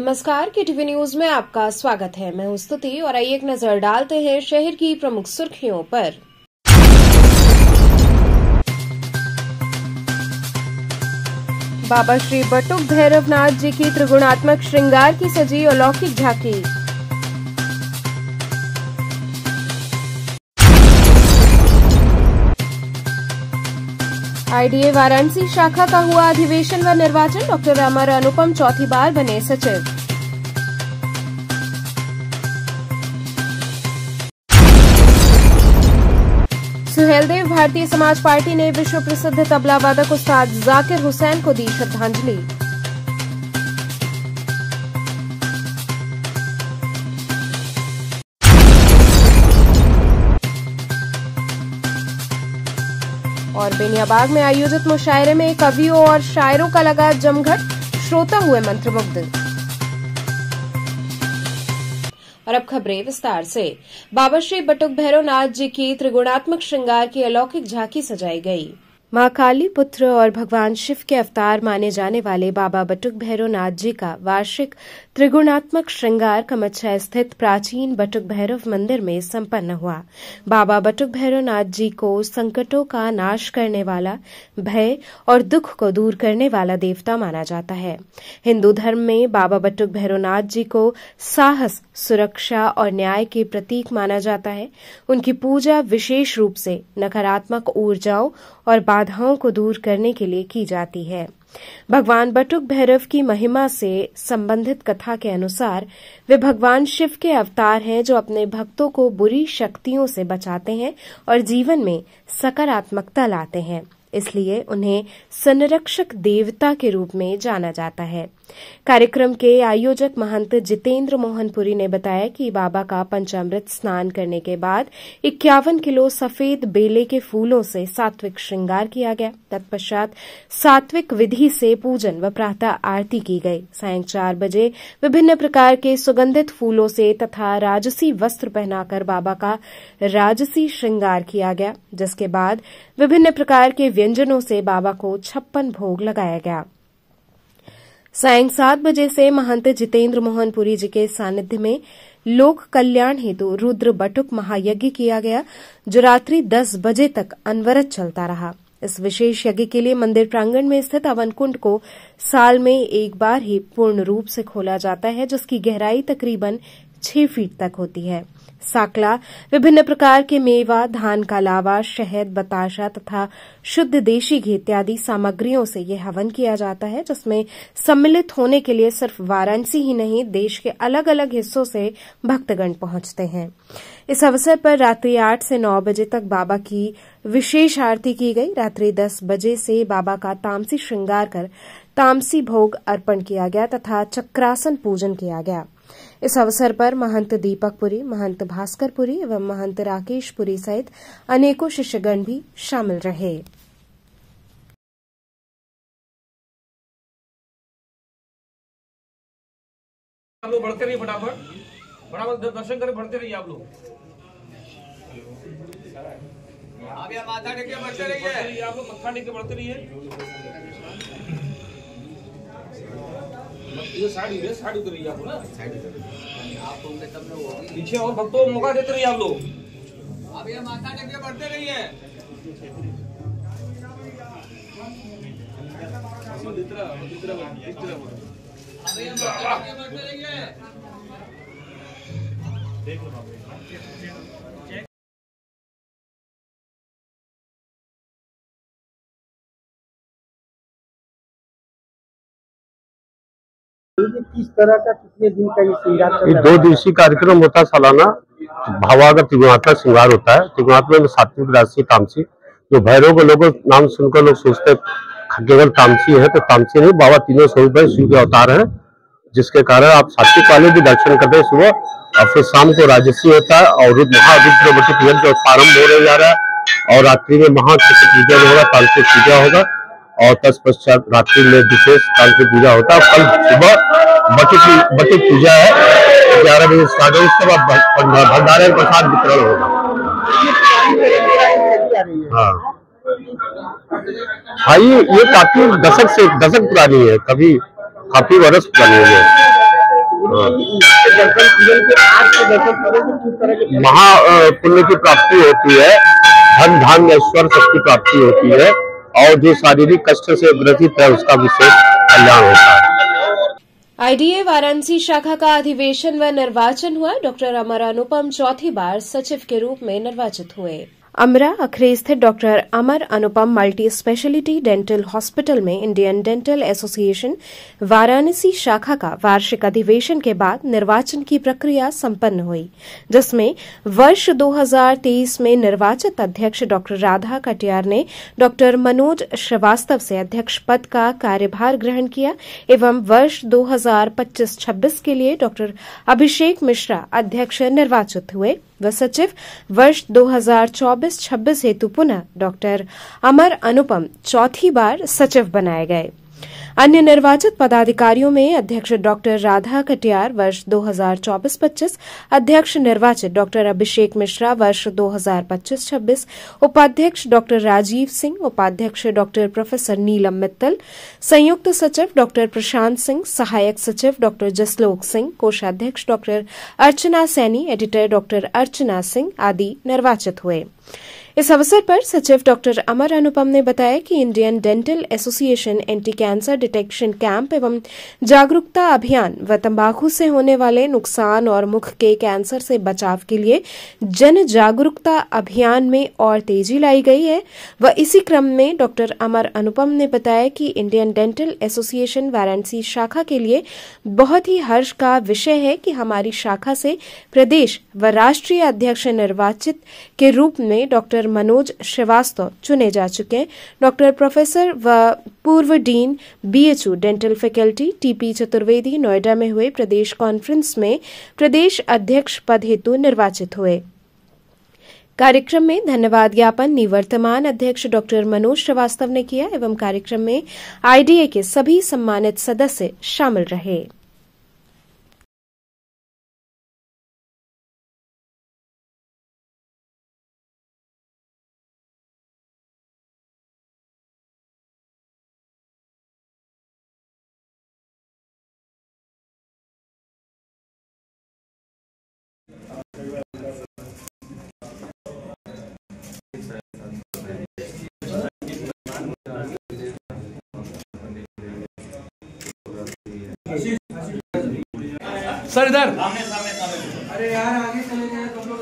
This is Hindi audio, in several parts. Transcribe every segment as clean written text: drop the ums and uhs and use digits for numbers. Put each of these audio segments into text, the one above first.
नमस्कार, केटीवी न्यूज में आपका स्वागत है। मैं हूं स्तुति और आइए एक नजर डालते हैं शहर की प्रमुख सुर्खियों पर। बाबा श्री बटुक भैरवनाथ जी की त्रिगुणात्मक श्रृंगार की सजी अलौकिक झांकी। आईडीए वाराणसी शाखा का हुआ अधिवेशन व निर्वाचन। डॉक्टर अमर अनुपम चौथी बार बने सचिव। सुहेलदेव भारतीय समाज पार्टी ने विश्व प्रसिद्ध तबला वादक उस्ताद जाकिर हुसैन को दी श्रद्धांजलि। और बेनियाबाग में आयोजित मुशायरे में कवियों और शायरों का लगा जमघट, श्रोता हुए मंत्रमुग्ध। और अब खबरें विस्तार से। बाबा श्री बटुक भैरवनाथ जी की त्रिगुणात्मक श्रृंगार की अलौकिक झांकी सजाई गई। मां काली पुत्र और भगवान शिव के अवतार माने जाने वाले बाबा बटुक भैरवनाथ जी का वार्षिक त्रिगुणात्मक श्रृंगार कमच्छा स्थित प्राचीन बटुक भैरव मंदिर में संपन्न हुआ। बाबा बटुक भैरवनाथ जी को संकटों का नाश करने वाला, भय और दुख को दूर करने वाला देवता माना जाता है। हिंदू धर्म में बाबा बटुक भैरवनाथ जी को साहस, सुरक्षा और न्याय के प्रतीक माना जाता है। उनकी पूजा विशेष रूप से नकारात्मक ऊर्जाओं और बाधाओं को दूर करने के लिए की जाती है। भगवान बटुक भैरव की महिमा से संबंधित कथा के अनुसार वे भगवान शिव के अवतार हैं जो अपने भक्तों को बुरी शक्तियों से बचाते हैं और जीवन में सकारात्मकता लाते हैं, इसलिए उन्हें संरक्षक देवता के रूप में जाना जाता है। कार्यक्रम के आयोजक महंत जितेंद्र मोहन पुरी ने बताया कि बाबा का पंचामृत स्नान करने के बाद 51 किलो सफेद बेले के फूलों से सात्विक श्रृंगार किया गया। तत्पश्चात सात्विक विधि से पूजन व प्रातः आरती की गई। सायं 4 बजे विभिन्न प्रकार के सुगंधित फूलों से तथा राजसी वस्त्र पहनाकर बाबा का राजसी श्रृंगार किया गया, जिसके बाद विभिन्न प्रकार के व्यंजनों से बाबा को 56 भोग लगाया गया। सायं 7 बजे से महंत जितेंद्र मोहन पुरी जी के सानिध्य में लोक कल्याण हेतु रुद्र बटुक महायज्ञ किया गया, जो रात्रि 10 बजे तक अनवरत चलता रहा। इस विशेष यज्ञ के लिए मंदिर प्रांगण में स्थित हवन कुंड को साल में एक बार ही पूर्ण रूप से खोला जाता है, जिसकी गहराई तकरीबन 6 फीट तक होती है। साकला, विभिन्न प्रकार के मेवा, धान का लावा, शहद, बताशा तथा शुद्ध देशी घी इत्यादि सामग्रियों से यह हवन किया जाता है, जिसमें सम्मिलित होने के लिए सिर्फ वाराणसी ही नहीं, देश के अलग अलग हिस्सों से भक्तगण पहुंचते हैं। इस अवसर पर रात्रि 8 से 9 बजे तक बाबा की विशेष आरती की गई। रात्रि 10 बजे से बाबा का तामसी श्रृंगार कर तामसी भोग अर्पण किया गया तथा चक्रासन पूजन किया गया। इस अवसर पर महंत दीपक पुरी, महंत भास्कर पुरी एवं महंत राकेश पुरी सहित अनेकों शिष्यगण भी शामिल रहे। आप लोग बढ़ते रहिए, फटाफट दर्शन करें, बढ़ते रहिए आप लोग। आप यहाँ माथा टेक के बढ़ते रहिए, आप लोग मत्था टेक के बढ़ते रहिए। ये साइड उतर रही है आपको ना, आप पीछे और भक्तों को मौका देते रहिए आप लोग। आप ये माथा टेक के बढ़ते रहिए। किस तरह का कितने दिन का ये श्रृंगार चल रहा है? 2 दिवसीय कार्यक्रम होता है सालाना। भावागर त्रिगुणात्मक श्रृंगार होता है। त्रिगुणात्मक में सात्विक, राजसी, तामसी। जो भैरव को लोगों नाम सुनकर लोग सोचते केवल तामसी है, तो तामसी नहीं, बाबा तीनों स्वरूप है, शिव के अवतार है, जिसके कारण आप सात्विक वाले भी दर्शन करते हैं सुबह, और फिर शाम को राजसी होता है और महारुद्र बटुक यज्ञ प्रारंभ होने जा रहा है, और रात्रि में पूजन होगा, तांत्रिक पूजा होगा, और तत्पश्चात रात्रि में विशेष तांत्रिक पूजा होता है। कल सुबह बटुक पूजा है, 11 बजे स्टार्ट हो, उसके बाद भंडारे प्रसाद वितरण होगा। हाँ, ये काफी दशक पुरानी है, काफी वर्ष पुरानी है। दर्शन पूजन के आज के दर्शन पूजन से किस तरह के महा पुण्य की प्राप्ति होती है, धन धान्य ऐश्वर्य सबकी प्राप्ति होती है, और जो शारीरिक कष्ट से ग्रसित है उसका विशेष कल्याण होता है। आईडीए वाराणसी शाखा का अधिवेशन व निर्वाचन हुआ। डॉक्टर अमर अनुपम चौथी बार सचिव के रूप में निर्वाचित हुए। अमरा अखरे स्थित डॉक्टर अमर अनुपम मल्टी स्पेशलिटी डेंटल हॉस्पिटल में इंडियन डेंटल एसोसिएशन वाराणसी शाखा का वार्षिक अधिवेशन के बाद निर्वाचन की प्रक्रिया संपन्न हुई, जिसमें वर्ष 2023 में निर्वाचित अध्यक्ष डॉक्टर राधा कटियार ने डॉक्टर मनोज श्रीवास्तव से अध्यक्ष पद का कार्यभार ग्रहण किया एवं वर्ष 2025-26 के लिए डॉक्टर अभिषेक मिश्रा अध्यक्ष निर्वाचित हुए व सचिव वर्ष 2024-26 हेतु पुनः डॉक्टर अमर अनुपम चौथी बार सचिव बनाए गए। अन्य निर्वाचित पदाधिकारियों में अध्यक्ष डॉक्टर राधा कटियार वर्ष 2024-25, अध्यक्ष निर्वाचित डॉक्टर अभिषेक मिश्रा वर्ष 2025-26, उपाध्यक्ष डॉक्टर राजीव सिंह, उपाध्यक्ष डॉक्टर प्रोफेसर नीलम मित्तल, संयुक्त सचिव डॉक्टर प्रशांत सिंह, सहायक सचिव डॉक्टर जसलोक सिंह, कोषाध्यक्ष डॉक्टर अर्चना सैनी, एडिटर डॉक्टर अर्चना सिंह आदि निर्वाचित हुए। इस अवसर पर सचिव डॉक्टर अमर अनुपम ने बताया कि Indian dental association anti cancer detection camp एवं जागरूकता अभियान व तंबाकू से होने वाले नुकसान और मुख के कैंसर से बचाव के लिए जन जागरूकता अभियान में और तेजी लाई गई है व इसी क्रम में डॉक्टर अमर अनुपम ने बताया कि इंडियन डेंटल एसोसिएशन वाराणसी शाखा के लिए बहुत ही हर्ष का विषय है कि हमारी शाखा से प्रदेश व राष्ट्रीय अध्यक्ष निर्वाचित के रूप में डॉक्टर मनोज श्रीवास्तव चुने जा चुके हैं। डॉक्टर प्रोफेसर व पूर्व dean BHU dental faculty TP Chaturvedi Noida में हुए प्रदेश कॉन्फ्रेंस में प्रदेश अध्यक्ष पद हेतु निर्वाचित हुए। कार्यक्रम में धन्यवाद ज्ञापन निवर्तमान अध्यक्ष डॉक्टर मनोज श्रीवास्तव ने किया एवं कार्यक्रम में आईडीए के सभी सम्मानित सदस्य शामिल रहे। सर इधर अरे यार आगे चले जाए तुम लोग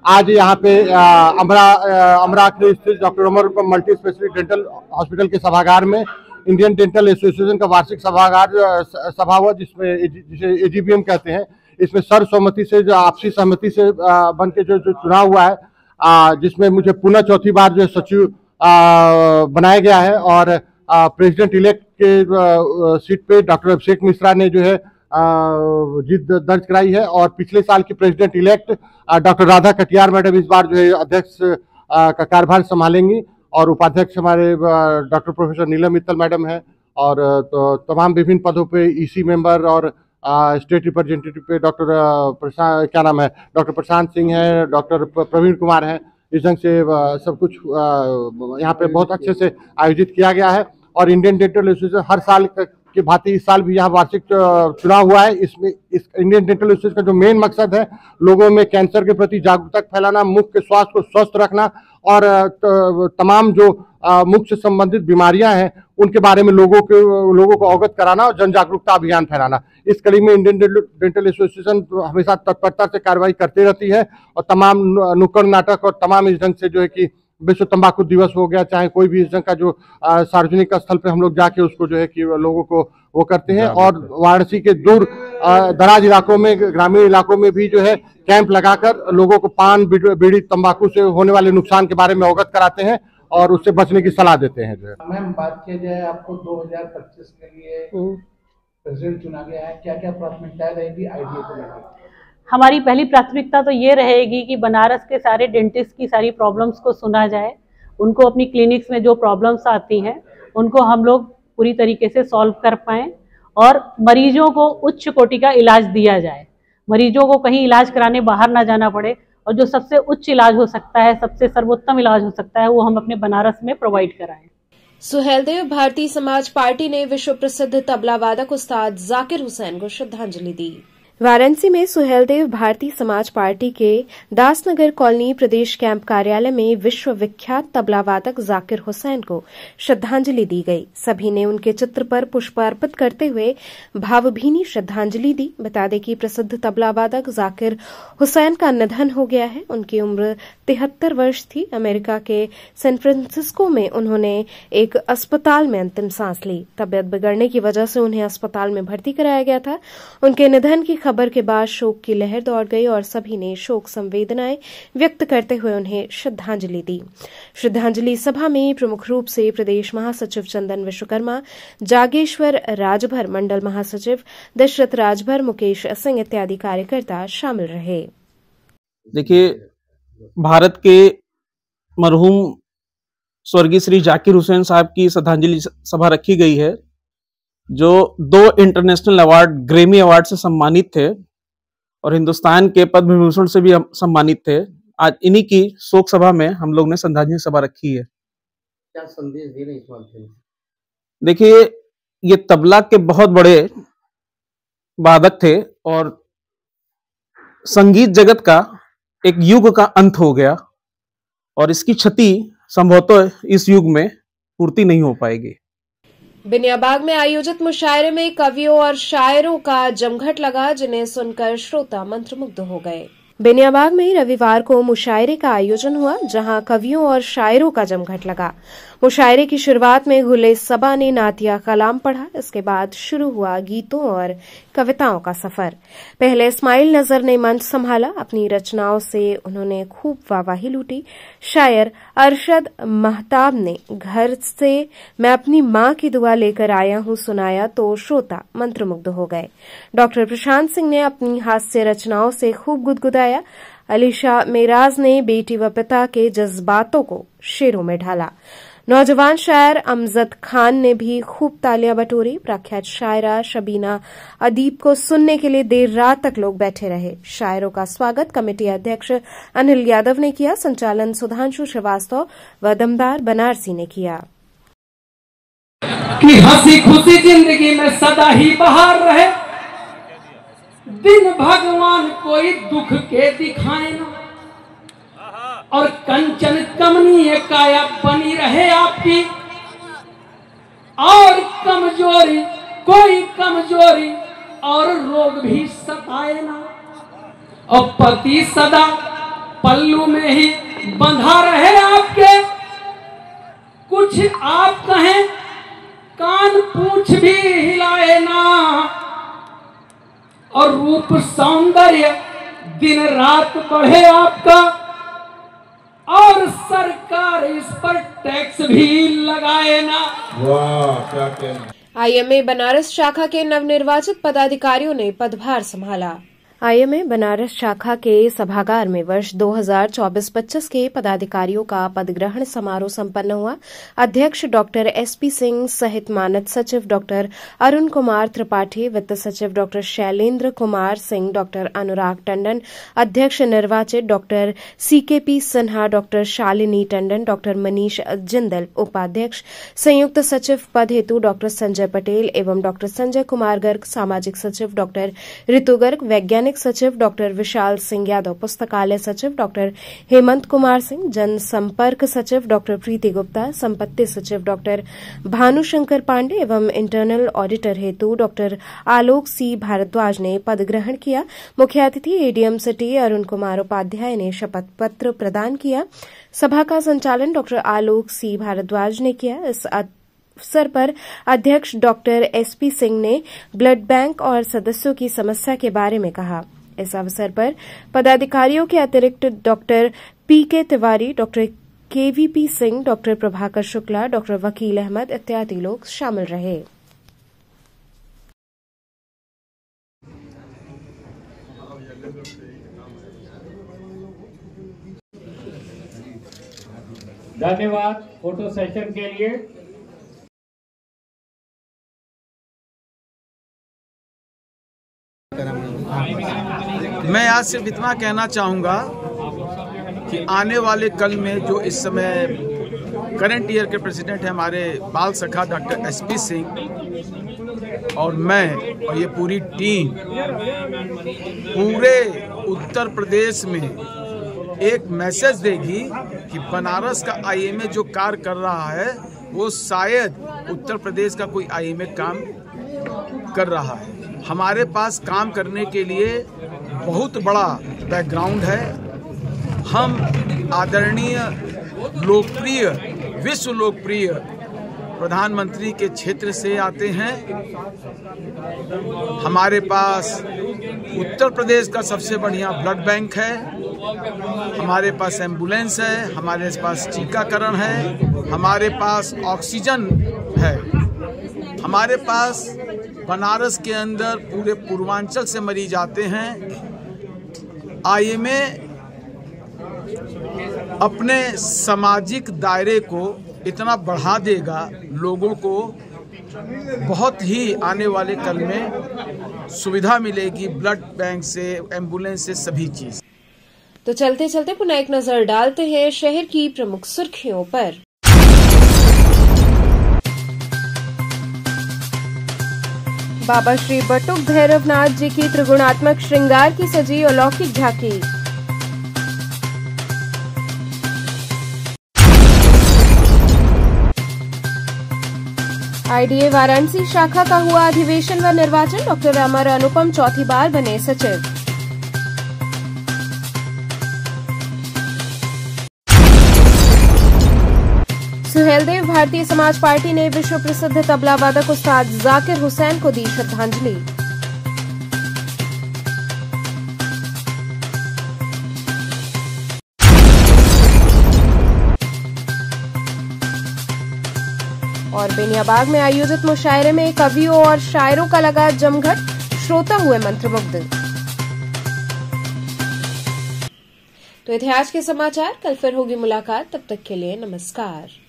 आज यहाँ पे अमरा स्थित डॉक्टर अमर मल्टी स्पेशलिटी डेंटल हॉस्पिटल के सभागार में इंडियन डेंटल एसोसिएशन का वार्षिक सभा हुआ, जिसे एजीबीएम कहते हैं। इसमें सर्वसम्मति से जो आपसी सहमति से बन के जो चुनाव हुआ है, जिसमें मुझे पुनः चौथी बार जो सचिव बनाया गया है और प्रेसिडेंट इलेक्ट के सीट पे डॉक्टर अभिषेक मिश्रा ने जो है जीत दर्ज कराई है और पिछले साल की president elect doctor Radha Katiyar madam इस बार जो है अध्यक्ष का कार्यभार संभालेंगी और उपाध्यक्ष हमारे डॉक्टर प्रोफेसर नीलम मित्तल मैडम है और तो तमाम विभिन्न पदों पे ईसी मेंबर और स्टेट रिप्रेजेंटेटिव पे डॉक्टर प्रशांत सिंह है, डॉक्टर प्रवीण कुमार है। इस ढंग से सब कुछ यहाँ पे बहुत अच्छे से आयोजित किया गया है और इंडियन डेंटल एसोसिएशन हर साल की भांति इस साल भी यहाँ वार्षिक चुनाव हुआ है। इसमें इस इंडियन डेंटल एसोसिएशन का जो मेन मकसद है लोगों में कैंसर के प्रति जागरूकता फैलाना, मुख के स्वास्थ्य को स्वस्थ रखना और तमाम जो मुख से संबंधित बीमारियां हैं उनके बारे में लोगों को अवगत कराना और जन जागरूकता अभियान फैलाना। इस कड़ी में इंडियन डेंटल एसोसिएशन हमेशा तत्परता से कार्रवाई करती रहती है और तमाम नुक्कड़ नाटक और तमाम इस ढंग से जो है कि विश्व तंबाकू दिवस हो गया, चाहे कोई भी इस ढंग का जो सार्वजनिक स्थल पे हम लोग जाके उसको जो है कि लोगों को वो करते हैं। और वाराणसी के दूर दराज इलाकों में, ग्रामीण इलाकों में भी जो है कैंप लगाकर लोगों को पान, बीड़ी, तंबाकू से होने वाले नुकसान के बारे में अवगत कराते हैं और उससे बचने की सलाह देते हैं। जो है मैम, बात किया जाए आपको 2025 के लिए प्रेसिडेंट चुना गया है, क्या क्या प्राथमिकताएं रहेगी आईडीए को लेकर? हमारी पहली प्राथमिकता तो ये रहेगी कि बनारस के सारे डेंटिस्ट की सारी प्रॉब्लम्स को सुना जाए, उनको अपनी क्लिनिक्स में जो प्रॉब्लम्स आती हैं उनको हम लोग पूरी तरीके से सॉल्व कर पाएँ और मरीजों को उच्च कोटि का इलाज दिया जाए, मरीजों को कहीं इलाज कराने बाहर ना जाना पड़े और जो सबसे उच्च इलाज हो सकता है, सबसे सर्वोत्तम इलाज हो सकता है, वो हम अपने बनारस में प्रोवाइड कराएं। सुहेलदेव भारतीय समाज पार्टी ने विश्व प्रसिद्ध तबला वादक उस्ताद जाकिर हुसैन को श्रद्धांजलि दी। वाराणसी में सुहेलदेव भारतीय समाज पार्टी के दासनगर कॉलोनी प्रदेश कैंप कार्यालय में विश्व विख्यात तबला वादक जाकिर हुसैन को श्रद्धांजलि दी गई। सभी ने उनके चित्र पर पुष्प अर्पित करते हुए भावभीनी श्रद्धांजलि दी। बता दें कि प्रसिद्ध तबला वादक जाकिर हुसैन का निधन हो गया है। उनकी उम्र 73 वर्ष थी। अमेरिका के सैन फ्रांसिस्को में उन्होंने एक अस्पताल में अंतिम सांस ली। तबियत बिगड़ने की वजह से उन्हें अस्पताल में भर्ती कराया गया था। उनके निधन की खबर के बाद शोक की लहर दौड़ गई और सभी ने शोक संवेदनाएं व्यक्त करते हुए उन्हें श्रद्धांजलि दी। श्रद्धांजलि सभा में प्रमुख रूप से प्रदेश महासचिव चंदन विश्वकर्मा, जागेश्वर राजभर, मंडल महासचिव दशरथ राजभर, मुकेश सिंह इत्यादि कार्यकर्ता शामिल रहे। देखिए, भारत के मरहूम स्वर्गीय श्री जाकिर हुसैन साहब की श्रद्धांजलि सभा रखी गई है, जो 2 इंटरनेशनल अवार्ड, ग्रैमी अवार्ड से सम्मानित थे और हिंदुस्तान के पद्म विभूषण से भी सम्मानित थे। आज इन्हीं की शोक सभा में हम लोग ने श्रद्धांजलि सभा रखी है। क्या संदेश दे रहे इस माध्यम से? देखिए, ये तबला के बहुत बड़े वादक थे और संगीत जगत का एक युग का अंत हो गया और इसकी क्षति संभवतः इस युग में पूर्ति नहीं हो पाएगी। बिनियाबाग में आयोजित मुशायरे में कवियों और शायरों का जमघट लगा, जिन्हें सुनकर श्रोता मंत्रमुग्ध हो गए। बिनियाबाग में रविवार को मुशायरे का आयोजन हुआ, जहां कवियों और शायरों का जमघट लगा। मुशायरे की शुरुआत में गुले सबा ने नातिया कलाम पढ़ा। इसके बाद शुरू हुआ गीतों और कविताओं का सफर। पहले इस्माइल नजर ने मंच संभाला। अपनी रचनाओं से उन्होंने खूब वाहवाही लूटी। शायर अरशद महताब ने घर से मैं अपनी मां की दुआ लेकर आया हूं सुनाया तो श्रोता मंत्रमुग्ध हो गए। डॉक्टर प्रशांत सिंह ने अपनी हास्य रचनाओं से खूब गुदगुदाया। अलीशा मेराज ने बेटी व पिता के जज्बातों को शेरों में ढाला। नौजवान शायर अमजद खान ने भी खूब तालियां बटोरी। प्रख्यात शायरा शबीना अदीब को सुनने के लिए देर रात तक लोग बैठे रहे। शायरों का स्वागत कमेटी अध्यक्ष अनिल यादव ने किया। संचालन सुधांशु श्रीवास्तव व दमदार बनारसी ने किया। कि हंसी खुशी जिंदगी में सदा ही बहार रहे, दिन भगवान कोई दुख के दिखाए ना, और कंचन कमनीय काया बनी रहे आपकी, और कमजोरी कोई कमजोरी और रोग भी सताए ना, और पति सदा पल्लू में ही बंधा रहे आपके। कुछ आप कहें कान पूछ भी हिलाए ना, और रूप सौंदर्य दिन रात बढ़े आपका, और सरकार इस पर टैक्स भी लगाए ना। वाह, क्या कहना। आईएमए बनारस शाखा के नवनिर्वाचित पदाधिकारियों ने पदभार संभाला। आईएमए बनारस शाखा के सभागार में वर्ष 2024-25 के पदाधिकारियों का पदग्रहण समारोह संपन्न हुआ। अध्यक्ष डॉक्टर एसपी सिंह सहित मानद सचिव डॉक्टर अरुण कुमार त्रिपाठी, वित्त सचिव डॉक्टर शैलेंद्र कुमार सिंह, डॉक्टर अनुराग टंडन, अध्यक्ष निर्वाचित doctor CKP Sinha, doctor Shalini Tandon, doctor Manish Jindal, उपाध्यक्ष संयुक्त सचिव पद हेतु डॉक्टर संजय पटेल एवं डॉक्टर संजय कुमार गर्ग, सामाजिक सचिव डॉक्टर ऋतु गर्ग, वैज्ञानिक प्रशासनिक सचिव डॉक्टर विशाल सिंह यादव, पुस्तकालय सचिव डॉक्टर हेमंत कुमार सिंह, जनसंपर्क सचिव डॉक्टर प्रीति गुप्ता, संपत्ति सचिव डॉक्टर भानुशंकर पांडे एवं इंटरनल ऑडिटर हेतु डॉक्टर आलोक सी भारद्वाज ने पद ग्रहण किया। मुख्य अतिथि एडीएम सिटी अरुण कुमार उपाध्याय ने शपथ पत्र प्रदान किया। सभा का संचालन डॉक्टर आलोक सी भारद्वाज ने किया। इस अवसर पर अध्यक्ष डॉक्टर एसपी सिंह ने ब्लड बैंक और सदस्यों की समस्या के बारे में कहा। इस अवसर पर पदाधिकारियों के अतिरिक्त doctor PK Tiwari, doctor KVP Singh, doctor Prabhakar Shukla, doctor Wakil Ahmad इत्यादि लोग शामिल रहे। धन्यवाद फोटो सेशन के लिए। मैं आज सिर्फ इतना कहना चाहूँगा कि आने वाले कल में जो इस समय करंट ईयर के प्रेसिडेंट हैं हमारे बाल सखा डॉक्टर एसपी सिंह और मैं और ये पूरी टीम पूरे उत्तर प्रदेश में एक मैसेज देगी कि बनारस का आईएमए जो कार्य कर रहा है वो शायद उत्तर प्रदेश का कोई आईएमए काम कर रहा है। हमारे पास काम करने के लिए बहुत बड़ा बैकग्राउंड है। हम आदरणीय लोकप्रिय विश्व लोकप्रिय प्रधानमंत्री के क्षेत्र से आते हैं। हमारे पास उत्तर प्रदेश का सबसे बढ़िया ब्लड बैंक है, हमारे पास एम्बुलेंस है, हमारे पास टीकाकरण है, हमारे पास ऑक्सीजन है, हमारे पास बनारस के अंदर पूरे पूर्वांचल से मरीज आते हैं। आईएमए अपने सामाजिक दायरे को इतना बढ़ा देगा, लोगों को बहुत ही आने वाले कल में सुविधा मिलेगी ब्लड बैंक से, एम्बुलेंस से, सभी चीज। तो चलते चलते पुनः एक नजर डालते हैं शहर की प्रमुख सुर्खियों पर। बाबा श्री बटुक भैरवनाथ जी की त्रिगुणात्मक श्रृंगार की सजी अलौकिक झांकी। आईडीए वाराणसी शाखा का हुआ अधिवेशन व निर्वाचन, डॉक्टर अमर अनुपम चौथी बार बने सचिव। सुहेलदेव भारतीय समाज पार्टी ने विश्व प्रसिद्ध तबला वादक उस्ताद जाकिर हुसैन को दी श्रद्धांजलि। और बेनियाबाग में आयोजित मुशायरे में कवियों और शायरों का लगा जमघट, श्रोता हुए मंत्रमुग्ध। तो इतिहास के समाचार, कल फिर होगी मुलाकात, तब तक के लिए नमस्कार।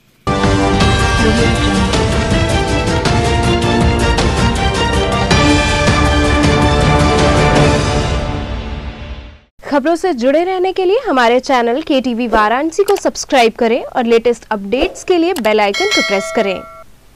खबरों से जुड़े रहने के लिए हमारे चैनल KTV वाराणसी को सब्सक्राइब करें और लेटेस्ट अपडेट्स के लिए बेल आइकन को प्रेस करें।